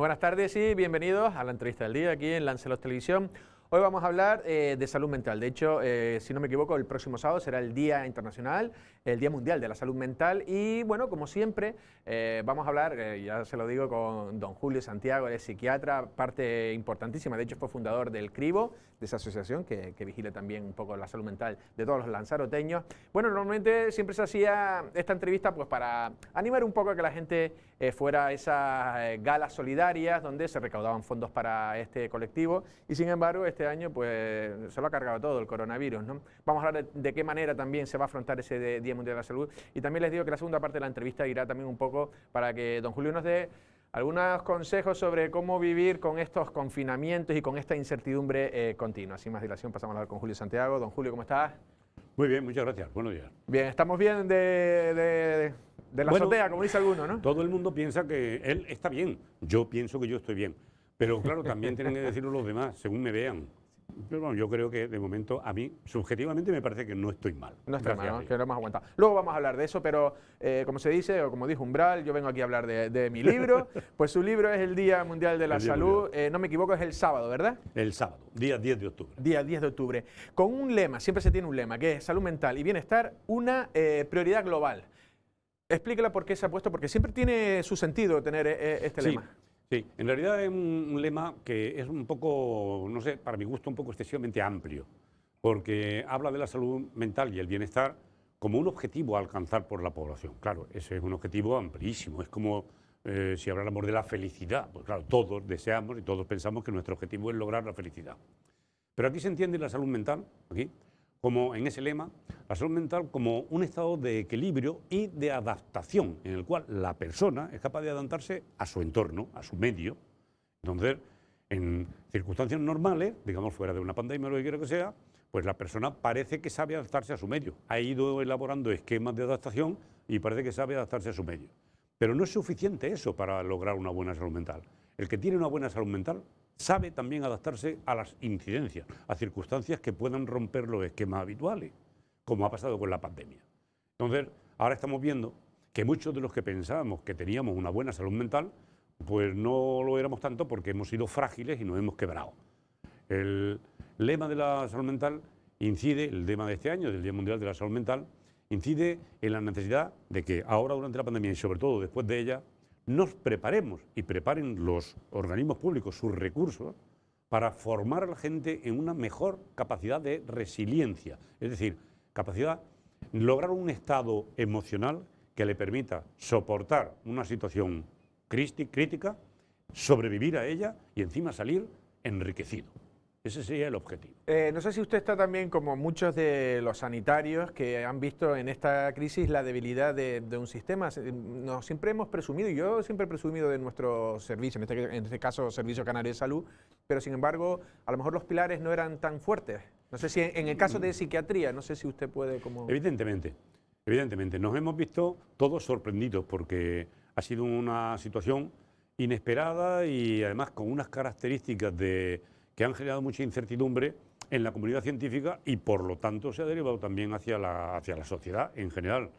Muy buenas tardes y bienvenidos a la entrevista del día aquí en Lancelos Televisión. Hoy vamos a hablar de salud mental. De hecho, si no me equivoco, el próximo sábado será el Día Internacional, el Día Mundial de la Salud Mental. Y bueno, como siempre, vamos a hablar, ya se lo digo, con don Julio Santiago, él es psiquiatra, parte importantísima. De hecho, fue fundador del CRIBO, de esa asociación que vigila también un poco la salud mental de todos los lanzaroteños. Bueno, normalmente siempre se hacía esta entrevista pues para animar un poco a que la gente fuera a esas galas solidarias donde se recaudaban fondos para este colectivo y sin embargo este año pues se lo ha cargado todo el coronavirus, ¿no? Vamos a hablar de qué manera también se va a afrontar ese Día Mundial de la Salud y también les digo que la segunda parte de la entrevista irá también un poco para que don Julio nos dé algunos consejos sobre cómo vivir con estos confinamientos y con esta incertidumbre continua. Sin más dilación pasamos a hablar con Julio Santiago. Don Julio, ¿cómo estás? Muy bien, muchas gracias. Buenos días. Bien, estamos bien de la azotea, como dice alguno, ¿no? Todo el mundo piensa que él está bien. Yo pienso que yo estoy bien. Pero claro, también tienen que decirlo los demás, según me vean. Pero bueno, yo creo que de momento a mí, subjetivamente, me parece que no estoy mal. No estoy mal, ¿no? Que lo hemos aguantado. Luego vamos a hablar de eso, pero como se dice, o como dijo Umbral, yo vengo aquí a hablar de mi libro. Pues su libro es el Día Mundial de la Salud. No me equivoco, es el sábado, ¿verdad? El sábado, día 10 de octubre. Día 10 de octubre. Con un lema, siempre se tiene un lema, que es salud mental y bienestar, una prioridad global. Explíquela por qué se ha puesto, porque siempre tiene su sentido tener este lema. Sí, en realidad es un lema que es un poco, no sé, para mi gusto un poco excesivamente amplio, porque habla de la salud mental y el bienestar como un objetivo a alcanzar por la población. Claro, ese es un objetivo amplísimo, es como si habláramos de la felicidad. Pues claro, todos deseamos y todos pensamos que nuestro objetivo es lograr la felicidad. Pero aquí se entiende la salud mental, aquí, como en ese lema, la salud mental como un estado de equilibrio y de adaptación, en el cual la persona es capaz de adaptarse a su entorno, a su medio. Entonces, en circunstancias normales, digamos fuera de una pandemia o lo que quiera que sea, pues la persona parece que sabe adaptarse a su medio. Ha ido elaborando esquemas de adaptación y parece que sabe adaptarse a su medio. Pero no es suficiente eso para lograr una buena salud mental. El que tiene una buena salud mental sabe también adaptarse a las incidencias, a circunstancias que puedan romper los esquemas habituales, como ha pasado con la pandemia. Entonces, ahora estamos viendo que muchos de los que pensábamos que teníamos una buena salud mental, pues no lo éramos tanto porque hemos sido frágiles y nos hemos quebrado. El lema de la salud mental incide, el lema de este año, del Día Mundial de la Salud Mental, incide en la necesidad de que ahora durante la pandemia y sobre todo después de ella, nos preparemos y preparen los organismos públicos sus recursos para formar a la gente en una mejor capacidad de resiliencia, es decir, capacidad de lograr un estado emocional que le permita soportar una situación crítica, sobrevivir a ella y encima salir enriquecido. Ese sería el objetivo. No sé si usted está también como muchos de los sanitarios que han visto en esta crisis la debilidad de un sistema. Siempre hemos presumido, y yo siempre he presumido de nuestro servicio, en este caso Servicio Canario de Salud, pero sin embargo a lo mejor los pilares no eran tan fuertes. No sé si en el caso de psiquiatría, no sé si usted puede como... Evidentemente, nos hemos visto todos sorprendidos porque ha sido una situación inesperada y además con unas características que han generado mucha incertidumbre en la comunidad científica y por lo tanto se ha derivado también hacia la sociedad en general.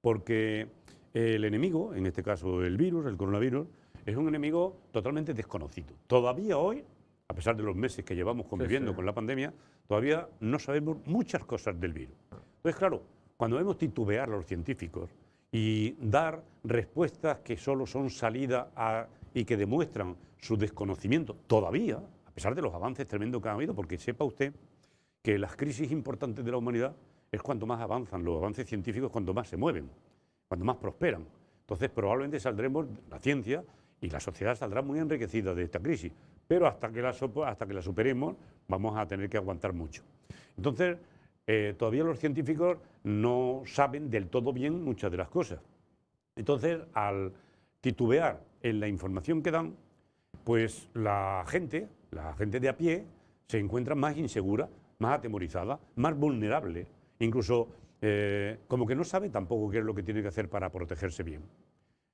Porque el enemigo, en este caso el virus, el coronavirus, es un enemigo totalmente desconocido. Todavía hoy, a pesar de los meses que llevamos conviviendo con la pandemia, todavía no sabemos muchas cosas del virus. Entonces, claro, cuando vemos titubear a los científicos y dar respuestas que solo son salida y que demuestran su desconocimiento todavía, a pesar de los avances tremendos que ha habido, porque sepa usted que las crisis importantes de la humanidad es cuanto más avanzan los avances científicos, cuanto más se mueven, cuanto más prosperan. Entonces probablemente saldremos, la ciencia y la sociedad saldrá muy enriquecida de esta crisis, pero hasta que la superemos vamos a tener que aguantar mucho. Entonces todavía los científicos no saben del todo bien muchas de las cosas. Entonces al titubear en la información que dan, pues la gente de a pie se encuentra más insegura, más atemorizada, más vulnerable, incluso como que no sabe tampoco qué es lo que tiene que hacer para protegerse bien.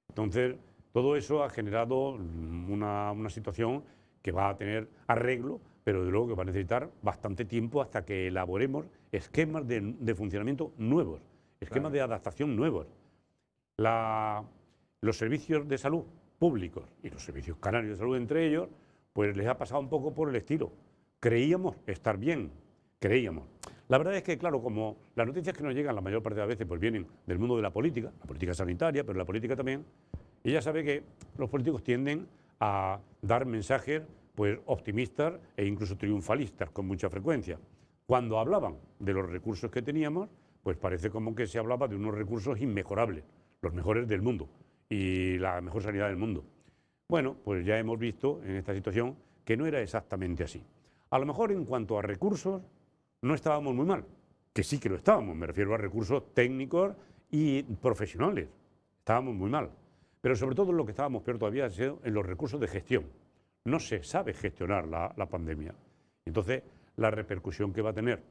Entonces, todo eso ha generado una situación que va a tener arreglo, pero desde luego que va a necesitar bastante tiempo hasta que elaboremos esquemas de funcionamiento nuevos, esquemas de adaptación nuevos. Los servicios de salud públicos y los servicios canarios de salud entre ellos, pues les ha pasado un poco por el estilo. Creíamos estar bien, creíamos. La verdad es que, claro, como las noticias que nos llegan la mayor parte de las veces pues vienen del mundo de la política sanitaria, pero la política también, y ya sabe que los políticos tienden a dar mensajes pues optimistas e incluso triunfalistas con mucha frecuencia. Cuando hablaban de los recursos que teníamos, pues parece como que se hablaba de unos recursos inmejorables, los mejores del mundo y la mejor sanidad del mundo. Bueno, pues ya hemos visto en esta situación que no era exactamente así. A lo mejor en cuanto a recursos no estábamos muy mal, que sí que lo estábamos, me refiero a recursos técnicos y profesionales, estábamos muy mal. Pero sobre todo lo que estábamos peor todavía ha sido en los recursos de gestión. No se sabe gestionar la pandemia. Entonces, la repercusión que va a tener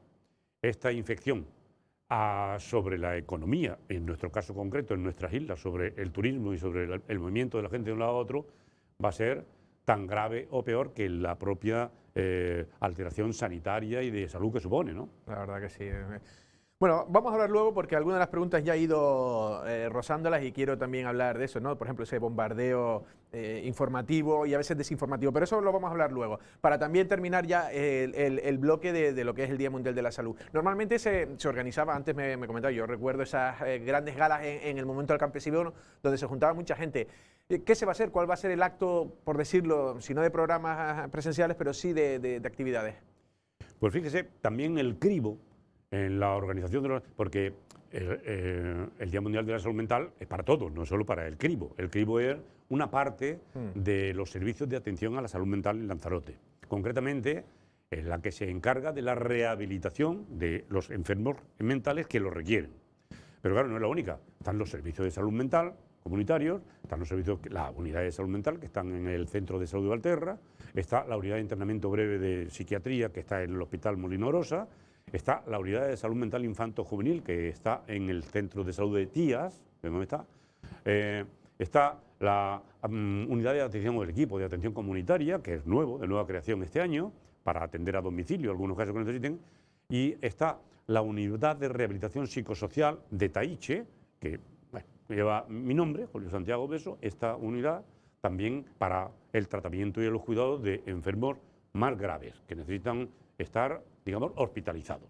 esta infección sobre la economía, en nuestro caso concreto, en nuestras islas, sobre el turismo y sobre el movimiento de la gente de un lado a otro, va a ser tan grave o peor que la propia alteración sanitaria y de salud que supone, ¿no? La verdad que sí. Bueno, vamos a hablar luego porque algunas de las preguntas ya he ido rozándolas y quiero también hablar de eso, ¿no? Por ejemplo, ese bombardeo informativo y a veces desinformativo, pero eso lo vamos a hablar luego. Para también terminar ya el bloque de lo que es el Día Mundial de la Salud. Normalmente se organizaba, antes me comentaba, yo recuerdo esas grandes galas en el momento del Campesino donde se juntaba mucha gente. ¿Qué se va a hacer? ¿Cuál va a ser el acto, por decirlo, si no de programas presenciales, pero sí de actividades? Pues fíjese, también el cribo en la organización de los... Porque el Día Mundial de la Salud Mental es para todos, no solo para el cribo. El cribo es una parte de los servicios de atención a la salud mental en Lanzarote. Concretamente, es la que se encarga de la rehabilitación de los enfermos mentales que lo requieren. Pero claro, no es la única. Están los servicios de salud mental comunitarios, están los servicios, la unidad de salud mental que están en el Centro de Salud de Valterra, está la unidad de internamiento breve de psiquiatría que está en el Hospital Molino Orosa, está la unidad de salud mental infanto-juvenil que está en el Centro de Salud de Tías, ¿dónde está? Está la unidad de atención o el equipo de atención comunitaria, que es nuevo, de nueva creación este año, para atender a domicilio algunos casos que necesiten, y está la unidad de rehabilitación psicosocial de Taiche, que bueno, lleva mi nombre, Julio Santiago Beso, esta unidad también para el tratamiento y los cuidados de enfermos más graves, que necesitan estar, digamos, hospitalizados.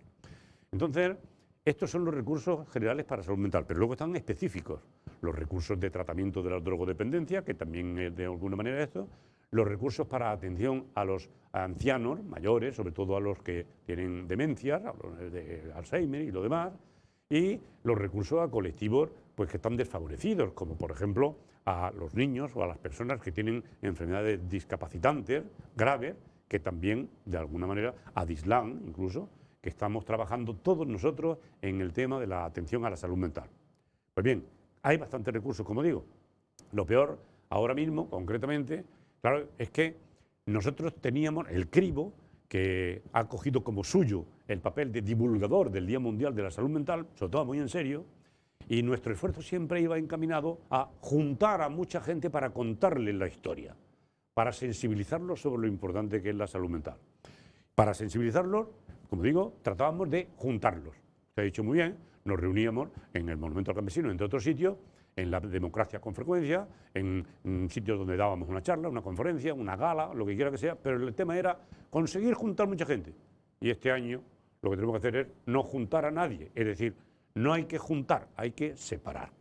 Entonces, estos son los recursos generales para salud mental, pero luego están específicos. Los recursos de tratamiento de la drogodependencia, que también es de alguna manera esto, los recursos para atención a los ancianos mayores, sobre todo a los que tienen demencias, a los de Alzheimer y lo demás, y los recursos a colectivos pues, que están desfavorecidos, como por ejemplo a los niños o a las personas que tienen enfermedades discapacitantes graves, que también, de alguna manera, a Dislan incluso, que estamos trabajando todos nosotros en el tema de la atención a la salud mental. Pues bien, hay bastantes recursos, como digo. Lo peor, ahora mismo, concretamente, claro, es que nosotros teníamos el cribo, que ha cogido como suyo el papel de divulgador del Día Mundial de la Salud Mental, se lo toma muy en serio, y nuestro esfuerzo siempre iba encaminado a juntar a mucha gente para contarles la historia, para sensibilizarlos sobre lo importante que es la salud mental. Para sensibilizarlos, como digo, tratábamos de juntarlos. Usted ha dicho muy bien, nos reuníamos en el Monumento al Campesino, entre otros sitios, en la democracia con frecuencia, en sitios donde dábamos una charla, una conferencia, una gala, lo que quiera que sea, pero el tema era conseguir juntar mucha gente. Y este año lo que tenemos que hacer es no juntar a nadie, es decir, no hay que juntar, hay que separar.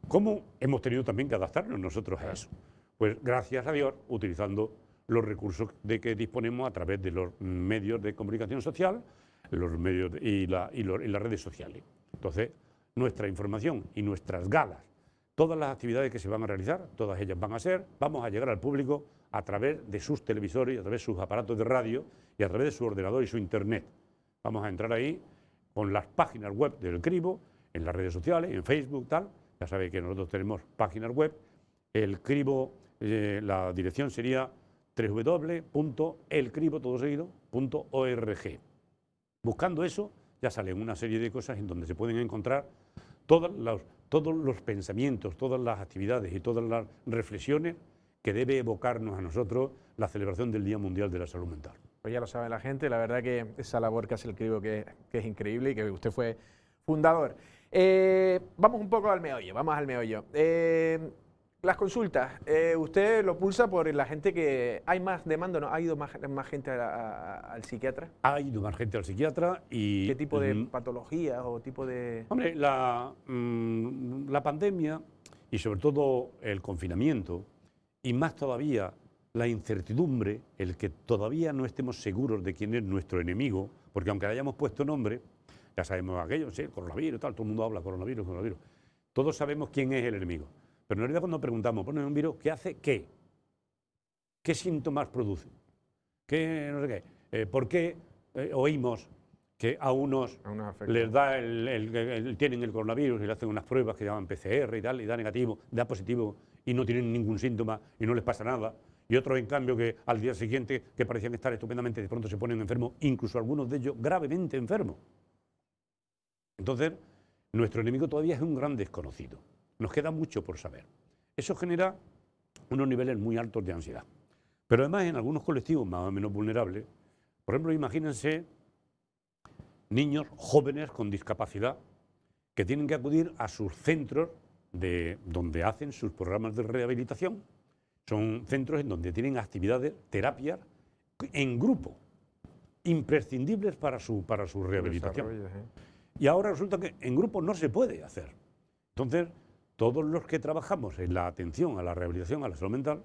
¿Cómo hemos tenido también que adaptarnos nosotros a eso? Pues gracias a Dios, utilizando los recursos de que disponemos a través de los medios de comunicación social, los medios y las redes sociales. Entonces, nuestra información y nuestras galas, todas las actividades que se van a realizar, todas ellas vamos a llegar al público a través de sus televisores, a través de sus aparatos de radio y a través de su ordenador y su internet. Vamos a entrar ahí con las páginas web del cribo, en las redes sociales, en Facebook, tal. Ya sabéis que nosotros tenemos páginas web. El cribo, la dirección sería www.elcribo.org. Buscando eso, ya salen una serie de cosas en donde se pueden encontrar todos los pensamientos, todas las actividades y todas las reflexiones que debe evocarnos a nosotros la celebración del Día Mundial de la Salud Mental. Pues ya lo sabe la gente, la verdad que esa labor que hace el cribo que es increíble y que usted fue fundador. Vamos un poco al meollo, vamos al meollo. las consultas, usted lo pulsa por la gente que hay más demanda, ¿no? ¿Ha ido más gente al psiquiatra? Ha ido más gente al psiquiatra y... ¿Qué tipo de patologías o tipo de...? Hombre, la pandemia y sobre todo el confinamiento y más todavía la incertidumbre, el que todavía no estemos seguros de quién es nuestro enemigo, porque aunque le hayamos puesto nombre, ya sabemos aquello, sí, el coronavirus, tal, todo el mundo habla coronavirus, coronavirus. Todos sabemos quién es el enemigo. Pero en realidad cuando preguntamos, ¿pone un virus? ¿Qué hace qué? ¿Qué síntomas produce? ¿Qué no sé qué? ¿Por qué oímos que a unos les da tienen el coronavirus y le hacen unas pruebas que llaman PCR y tal, y da negativo, da positivo y no tienen ningún síntoma y no les pasa nada? Y otros, en cambio, que al día siguiente, que parecían estar estupendamente, de pronto se ponen enfermos, incluso algunos de ellos gravemente enfermos. Entonces, nuestro enemigo todavía es un gran desconocido. Nos queda mucho por saber. Eso genera unos niveles muy altos de ansiedad. Pero además, en algunos colectivos más o menos vulnerables, por ejemplo, imagínense niños jóvenes con discapacidad que tienen que acudir a sus centros donde hacen sus programas de rehabilitación. Son centros en donde tienen actividades, terapias en grupo, imprescindibles para su rehabilitación. Y ahora resulta que en grupo no se puede hacer. Entonces, todos los que trabajamos en la atención a la rehabilitación, a la salud mental,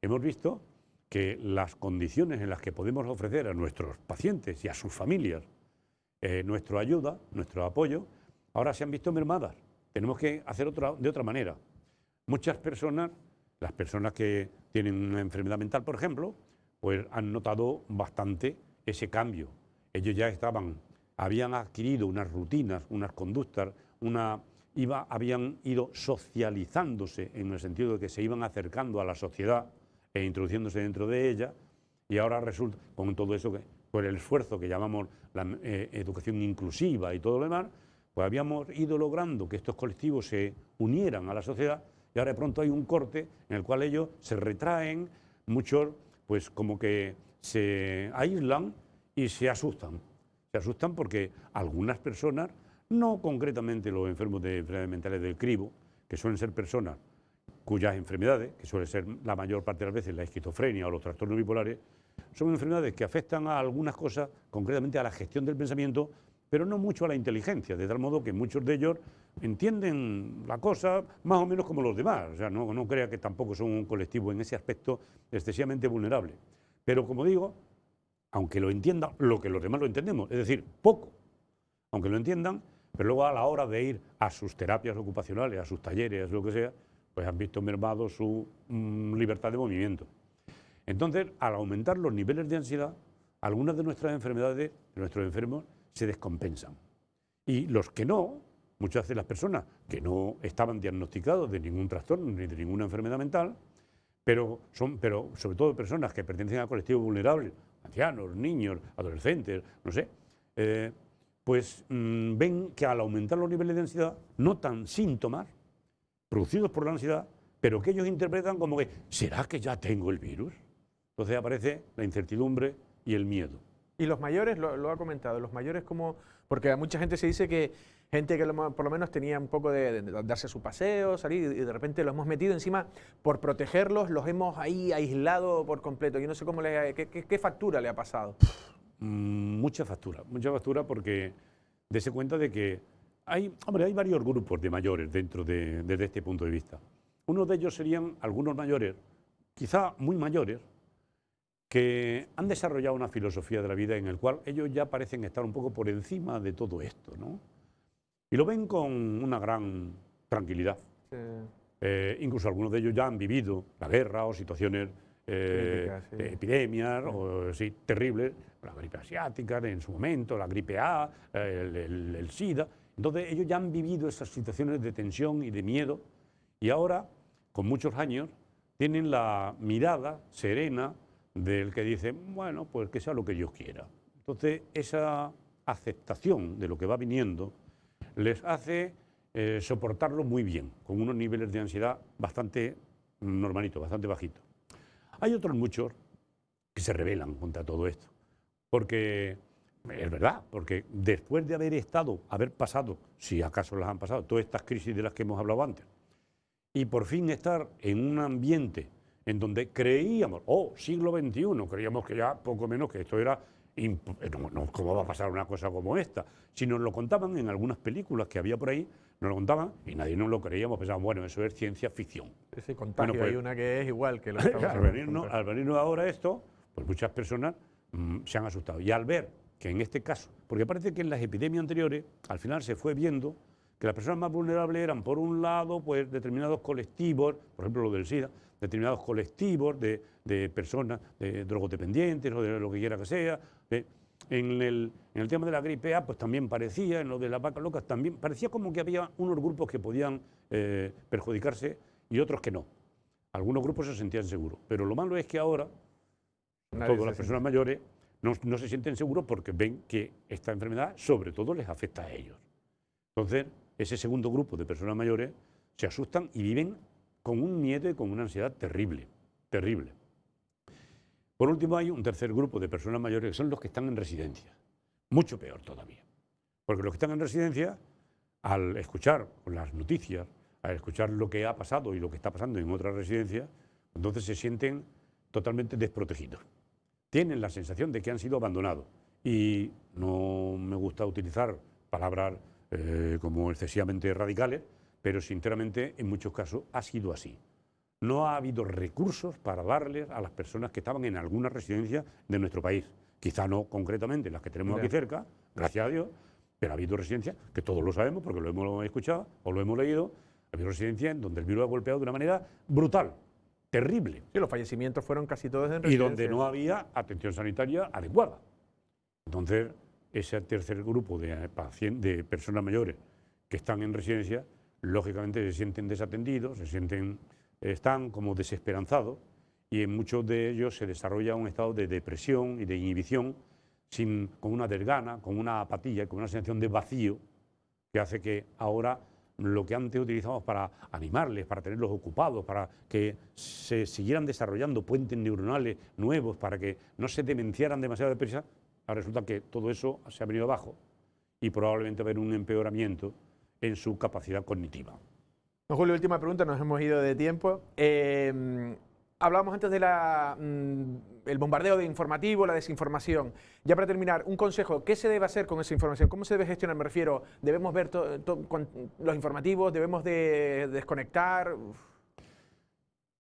hemos visto que las condiciones en las que podemos ofrecer a nuestros pacientes y a sus familias nuestra ayuda, nuestro apoyo, ahora se han visto mermadas. Tenemos que hacer de otra manera. Muchas personas, las personas que tienen una enfermedad mental, por ejemplo, pues han notado bastante ese cambio. Ellos ya habían adquirido unas rutinas, unas conductas, habían ido socializándose en el sentido de que se iban acercando a la sociedad e introduciéndose dentro de ella, y ahora resulta, con todo eso, por el esfuerzo que llamamos la educación inclusiva y todo lo demás, pues habíamos ido logrando que estos colectivos se unieran a la sociedad, y ahora de pronto hay un corte en el cual ellos se retraen, muchos pues como que se aíslan y se asustan. Se asustan porque algunas personas, no concretamente los enfermos de enfermedades mentales del cribo, que suelen ser personas cuyas enfermedades, que suele ser la mayor parte de las veces la esquizofrenia o los trastornos bipolares, son enfermedades que afectan a algunas cosas, concretamente a la gestión del pensamiento, pero no mucho a la inteligencia, de tal modo que muchos de ellos entienden la cosa más o menos como los demás. O sea, no crea que tampoco son un colectivo en ese aspecto excesivamente vulnerable. Pero como digo, aunque lo entiendan, lo que los demás lo entendemos, es decir, poco, aunque lo entiendan, pero luego a la hora de ir a sus terapias ocupacionales, a sus talleres, a lo que sea, pues han visto mermado su libertad de movimiento. Entonces, al aumentar los niveles de ansiedad, algunas de nuestras enfermedades, de nuestros enfermos, se descompensan. Y los que no, muchas de las personas que no estaban diagnosticados de ningún trastorno ni de ninguna enfermedad mental, pero sobre todo personas que pertenecen a colectivos vulnerables, ancianos, niños, adolescentes, no sé, pues ven que al aumentar los niveles de ansiedad notan síntomas producidos por la ansiedad, pero que ellos interpretan como que ¿será que ya tengo el virus? Entonces aparece la incertidumbre y el miedo. Y los mayores, lo ha comentado, los mayores como... Porque a mucha gente se dice que gente que por lo menos tenía un poco de darse su paseo, salir, y de repente los hemos metido encima, por protegerlos, los hemos ahí aislado por completo. Yo no sé cómo qué factura le ha pasado. Mucha factura porque dése cuenta de que hay varios grupos de mayores desde este punto de vista. Uno de ellos serían algunos mayores, quizá muy mayores, que han desarrollado una filosofía de la vida en el cual ellos ya parecen estar un poco por encima de todo esto, ¿no? Y lo ven con una gran tranquilidad. Sí. Incluso algunos de ellos ya han vivido la guerra o situaciones de epidemias terribles, la gripe asiática en su momento, la gripe A, el SIDA. Entonces ellos ya han vivido esas situaciones de tensión y de miedo, y ahora, con muchos años, tienen la mirada serena del que dice, bueno, pues que sea lo que Dios quiera. Entonces, esa aceptación de lo que va viniendo les hace soportarlo muy bien, con unos niveles de ansiedad bastante normalitos, bastante bajitos. Hay otros muchos que se rebelan contra todo esto, porque es verdad, porque después de haber pasado, si acaso las han pasado, todas estas crisis de las que hemos hablado antes, y por fin estar en un ambiente en donde creíamos, siglo XXI, creíamos que ya poco menos que esto era, no, ¿cómo va a pasar una cosa como esta? Si nos lo contaban en algunas películas que había por ahí, nos lo contaban y nadie nos lo creíamos, pensábamos, bueno, eso es ciencia ficción. Ese contagio, Bueno, pues, hay una que es igual que lo que estamos al venirnos ahora esto, pues muchas personas se han asustado. Y al ver que en este caso, porque parece que en las epidemias anteriores, al final se fue viendo que las personas más vulnerables eran, por un lado, pues determinados colectivos, por ejemplo lo del SIDA, determinados colectivos de personas, de drogodependientes o de lo que quiera que sea. En el tema de la gripe A, pues también parecía, en lo de las vacas locas también, parecía como que había unos grupos que podían perjudicarse y otros que no. Algunos grupos se sentían seguros, pero lo malo es que ahora todas las personas mayores no se sienten seguros porque ven que esta enfermedad sobre todo les afecta a ellos. Entonces, ese segundo grupo de personas mayores se asustan y viven con un miedo y con una ansiedad terrible, terrible. Por último, hay un tercer grupo de personas mayores que son los que están en residencia. Mucho peor todavía. Porque los que están en residencia, al escuchar las noticias, al escuchar lo que ha pasado y lo que está pasando en otras residencias, entonces se sienten totalmente desprotegidos. Tienen la sensación de que han sido abandonados. Y no me gusta utilizar palabras como excesivamente radicales, pero sinceramente en muchos casos ha sido así. No ha habido recursos para darles a las personas que estaban en alguna residencia de nuestro país. Quizá no concretamente las que tenemos aquí cerca, gracias a Dios, pero ha habido residencias, que todos lo sabemos porque lo hemos escuchado o lo hemos leído, ha habido residencias en donde el virus ha golpeado de una manera brutal, terrible. Sí, los fallecimientos fueron casi todos en y residencia. donde no había atención sanitaria adecuada. Entonces, ese tercer grupo de personas mayores que están en residencia, lógicamente se sienten desatendidos, están como desesperanzados y en muchos de ellos se desarrolla un estado de depresión y de inhibición con una desgana, con una apatía, con una sensación de vacío que hace que ahora lo que antes utilizábamos para animarles, para tenerlos ocupados, para que se siguieran desarrollando puentes neuronales nuevos, para que no se demenciaran demasiado deprisa, ahora resulta que todo eso se ha venido abajo y probablemente va a haber un empeoramiento en su capacidad cognitiva. Don Julio, última pregunta, nos hemos ido de tiempo. Hablábamos antes del bombardeo de informativo, la desinformación. Ya para terminar, un consejo, ¿qué se debe hacer con esa información? ¿Cómo se debe gestionar? Me refiero, ¿debemos ver los informativos? ¿Debemos de desconectar?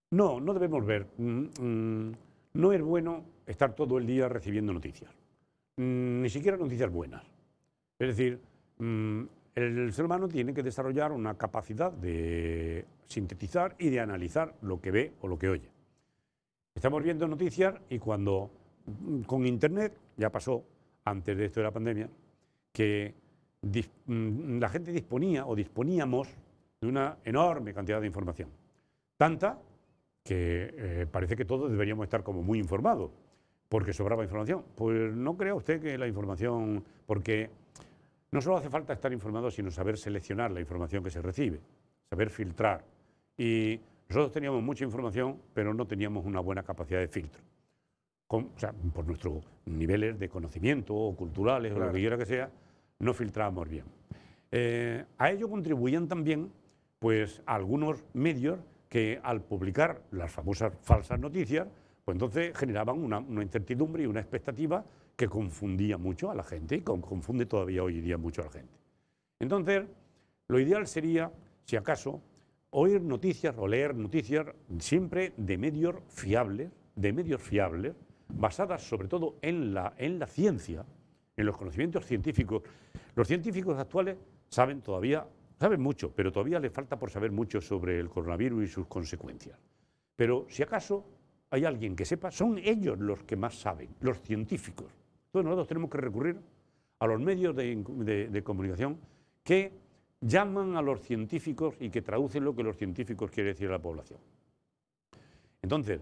No debemos ver. No es bueno estar todo el día recibiendo noticias, ni siquiera noticias buenas. Es decir, el ser humano tiene que desarrollar una capacidad de sintetizar y de analizar lo que ve o lo que oye. Estamos viendo noticias y cuando con Internet, ya pasó antes de esto de la pandemia, que la gente disponía o disponíamos de una enorme cantidad de información. Tanta que parece que todos deberíamos estar como muy informados, porque sobraba información. Pues no crea usted que la información, porque no solo hace falta estar informado, sino saber seleccionar la información que se recibe, saber filtrar. Y nosotros teníamos mucha información, pero no teníamos una buena capacidad de filtro. O sea, por nuestros niveles de conocimiento o culturales o lo que quiera que sea, no filtrábamos bien. A ello contribuían también pues, algunos medios que al publicar las famosas falsas noticias, pues entonces generaban una incertidumbre y una expectativa que confundía mucho a la gente y confunde todavía hoy en día mucho a la gente. Entonces, lo ideal sería, si acaso, oír noticias o leer noticias siempre de medios fiables, basadas sobre todo en la ciencia, en los conocimientos científicos. Los científicos actuales saben mucho, pero todavía les falta por saber mucho sobre el coronavirus y sus consecuencias. Pero si acaso hay alguien que sepa, son ellos los que más saben, los científicos. Entonces nosotros tenemos que recurrir a los medios de comunicación que llaman a los científicos y que traducen lo que los científicos quieren decir a la población. Entonces,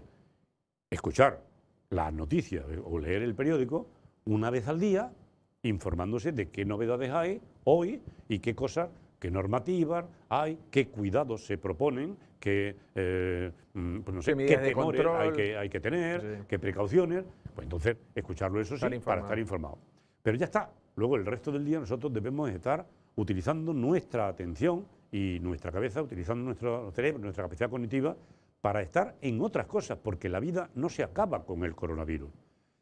escuchar las noticias o leer el periódico una vez al día, informándose de qué novedades hay hoy y qué cosas, qué normativas hay, qué cuidados se proponen, qué temores hay que tener, qué precauciones. Pues entonces, escucharlo eso sí, para estar informado. Pero ya está. Luego, el resto del día nosotros debemos estar utilizando nuestra atención y nuestra cabeza, utilizando nuestro cerebro, nuestra capacidad cognitiva, para estar en otras cosas, porque la vida no se acaba con el coronavirus.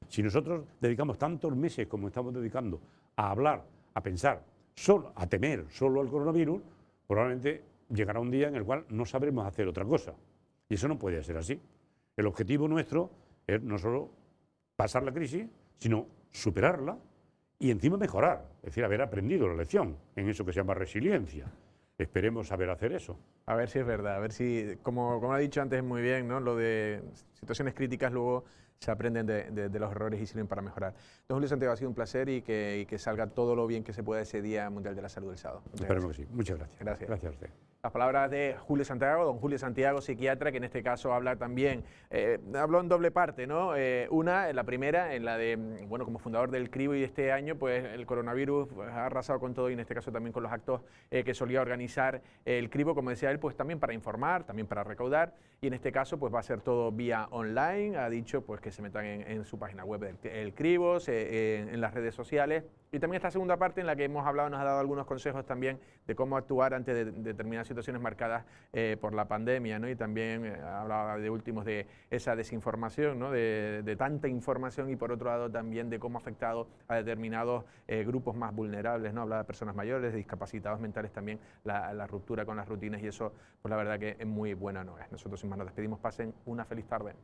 Si nosotros dedicamos tantos meses como estamos dedicando a hablar, a pensar, solo, a temer solo al coronavirus, probablemente llegará un día en el cual no sabremos hacer otra cosa. Y eso no puede ser así. El objetivo nuestro es no solo pasar la crisis, sino superarla y encima mejorar. Es decir, haber aprendido la lección en eso que se llama resiliencia. Esperemos saber hacer eso. A ver si es verdad, a ver si, como ha dicho antes muy bien, ¿no? Lo de situaciones críticas luego se aprenden de los errores y sirven para mejorar. Don Julio Santiago, ha sido un placer y que salga todo lo bien que se pueda ese Día Mundial de la Salud del sábado. Esperemos que sí. Muchas gracias. Gracias. Gracias a usted. Las palabras de Julio Santiago, don Julio Santiago, psiquiatra, que en este caso habla también, habló en doble parte, ¿no? Una, la primera, en la de, bueno, como fundador del CRIBO y de este año, pues el coronavirus pues, ha arrasado con todo y en este caso también con los actos que solía organizar el CRIBO, como decía él, pues también para informar, también para recaudar y en este caso pues va a ser todo vía online, ha dicho pues que se metan en su página web del CRIBO, en las redes sociales y también esta segunda parte en la que hemos hablado, nos ha dado algunos consejos también de cómo actuar ante determinadas situaciones marcadas por la pandemia, ¿no? Y también hablaba de últimos de esa desinformación, ¿no? de tanta información y por otro lado también de cómo ha afectado a determinados grupos más vulnerables, ¿no? Hablaba de personas mayores, de discapacitados mentales también, la ruptura con las rutinas y eso, pues la verdad que es muy buena nueva. Nosotros sin más nos despedimos, pasen una feliz tarde.